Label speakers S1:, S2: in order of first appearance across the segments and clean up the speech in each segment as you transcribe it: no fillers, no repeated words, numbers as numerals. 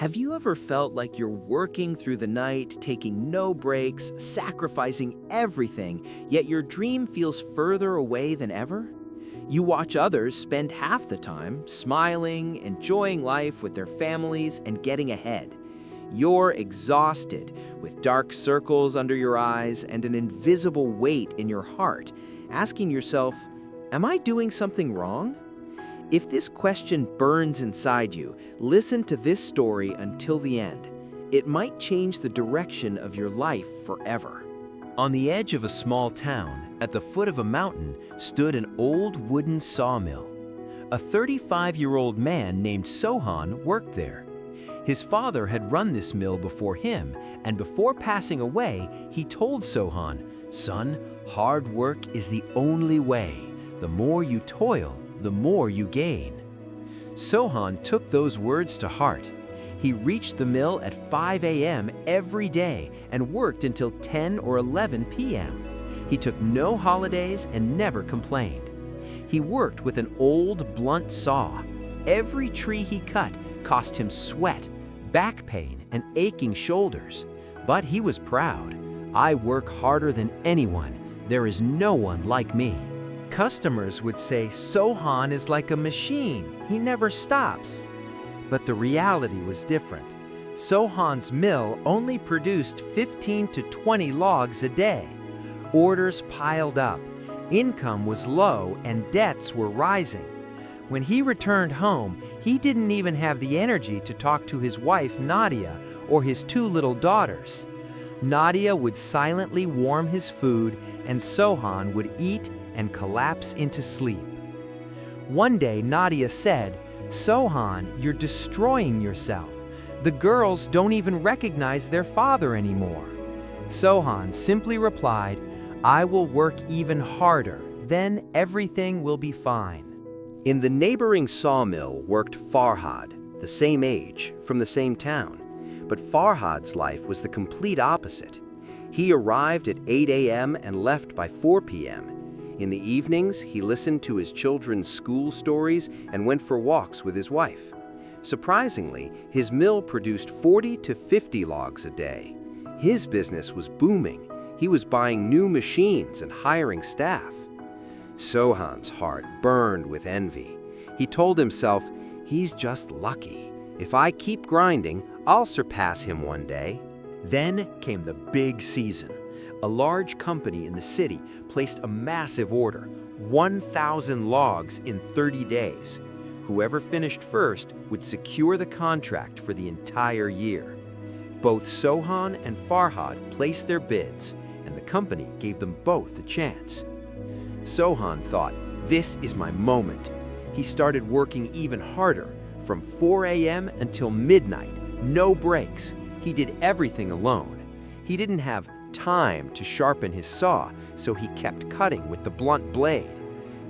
S1: Have you ever felt like you're working through the night, taking no breaks, sacrificing everything, yet your dream feels further away than ever? You watch others spend half the time smiling, enjoying life with their families, and getting ahead. You're exhausted, with dark circles under your eyes and an invisible weight in your heart, asking yourself, am I doing something wrong? If this question burns inside you, listen to this story until the end. It might change the direction of your life forever. On the edge of a small town, at the foot of a mountain, stood an old wooden sawmill. A 35-year-old man named Sohan worked there. His father had run this mill before him, and before passing away, he told Sohan, "Son, hard work is the only way. The more you toil, the more you gain." Sohan took those words to heart. He reached the mill at 5 a.m. every day and worked until 10 or 11 p.m. He took no holidays and never complained. He worked with an old, blunt saw. Every tree he cut cost him sweat, back pain, and aching shoulders. But he was proud. "I work harder than anyone. There is no one like me." Customers would say Sohan is like a machine. He never stops. But the reality was different. Sohan's mill only produced 15 to 20 logs a day. Orders piled up, income was low, and debts were rising. When he returned home, he didn't even have the energy to talk to his wife Nadia or his two little daughters. Nadia would silently warm his food, and Sohan would eat and collapse into sleep. One day, Nadia said, "Sohan, you're destroying yourself. The girls don't even recognize their father anymore." Sohan simply replied, "I will work even harder, then everything will be fine." In the neighboring sawmill worked Farhad, the same age, from the same town. But Farhad's life was the complete opposite. He arrived at 8 a.m. and left by 4 p.m. In the evenings, he listened to his children's school stories and went for walks with his wife. Surprisingly, his mill produced 40 to 50 logs a day. His business was booming. He was buying new machines and hiring staff. Sohan's heart burned with envy. He told himself, "He's just lucky. If I keep grinding, I'll surpass him one day." Then came the big season. A large company in the city placed a massive order, 1,000 logs in 30 days. Whoever finished first would secure the contract for the entire year. Both Sohan and Farhad placed their bids, and the company gave them both a chance. Sohan thought, "This is my moment." He started working even harder, from 4 a.m. until midnight, no breaks. He did everything alone. He didn't have time to sharpen his saw, so he kept cutting with the blunt blade.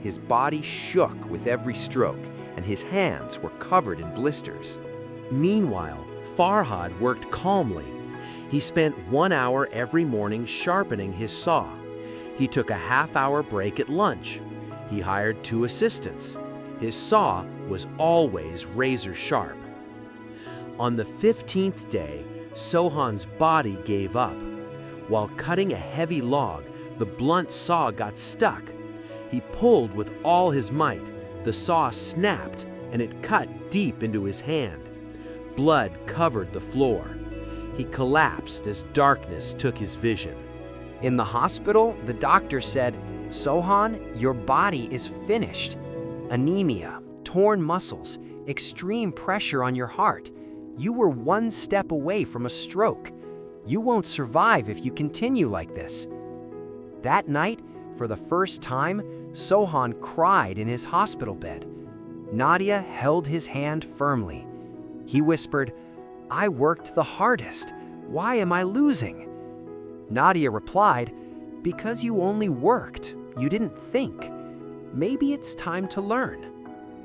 S1: His body shook with every stroke, and his hands were covered in blisters. Meanwhile, Farhad worked calmly. He spent 1 hour every morning sharpening his saw. He took a half-hour break at lunch. He hired 2 assistants. His saw was always razor sharp. On the 15th day, Sohan's body gave up. While cutting a heavy log, the blunt saw got stuck. He pulled with all his might. The saw snapped, and it cut deep into his hand. Blood covered the floor. He collapsed as darkness took his vision. In the hospital, the doctor said, "Sohan, your body is finished. Anemia, torn muscles, extreme pressure on your heart. You were 1 step away from a stroke. You won't survive if you continue like this." That night, for the first time, Sohan cried in his hospital bed. Nadia held his hand firmly. He whispered, "I worked the hardest. Why am I losing?" Nadia replied, "Because you only worked. You didn't think. Maybe it's time to learn."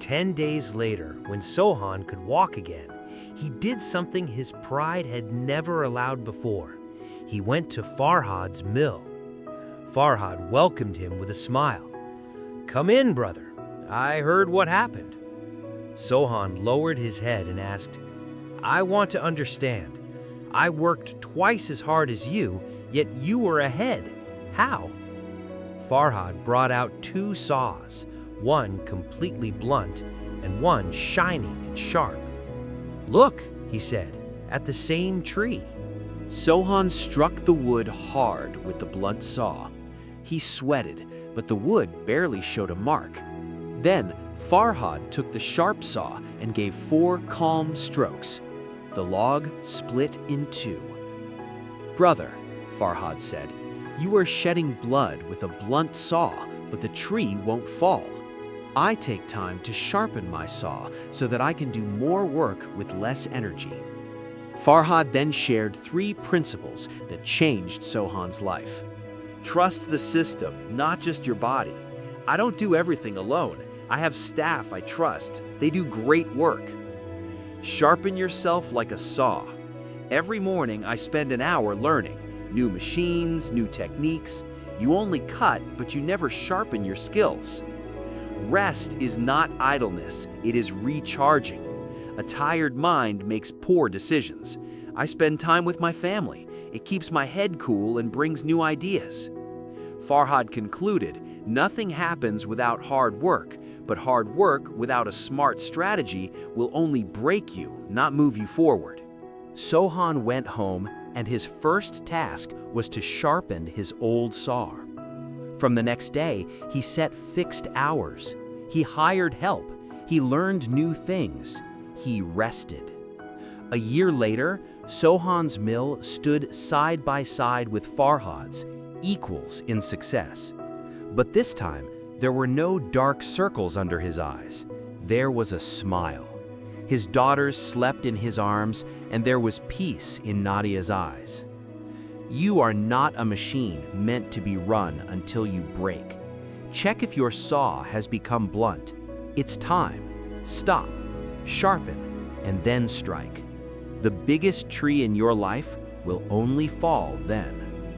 S1: 10 days later, when Sohan could walk again, he did something his pride had never allowed before. He went to Farhad's mill. Farhad welcomed him with a smile. "Come in, brother. I heard what happened." Sohan lowered his head and asked,
S2: I want to understand. I worked twice as hard as you, yet you were ahead. How? Farhad brought out 2 saws, one completely blunt and one shining and sharp. Look, he said, at the same tree.
S1: Sohan struck the wood hard with the blunt saw. He sweated, but the wood barely showed a mark. Then Farhad took the sharp saw and gave 4 calm strokes. The log split in 2. "Brother," Farhad said, "you are shedding blood with a blunt saw, but the tree won't fall. I take time to sharpen my saw so that I can do more work with less energy." Farhad then shared 3 principles that changed Sohan's life.
S2: Trust the system, not just your body. I don't do everything alone. I have staff I trust. They do great work. Sharpen yourself like a saw. Every morning I spend an hour learning. New machines, new techniques. You only cut, but you never sharpen your skills. Rest is not idleness, it is recharging. A tired mind makes poor decisions. I spend time with my family. It keeps my head cool and brings new ideas. Farhad concluded, nothing happens without hard work, but hard work without a smart strategy will only break you, not move you forward. Sohan went home, and his first task was to sharpen his old saw. From the next day, he set fixed hours. He hired help. He learned new things. He rested. A year later, Sohan's mill stood side by side with Farhad's, equals in success. But this time, there were no dark circles under his eyes. There was a smile. His daughters slept in his arms, and there was peace in Nadia's eyes. You are not a machine meant to be run until you break. Check if your saw has become blunt. It's time. Stop, sharpen, and then strike. The biggest tree in your life will only fall then.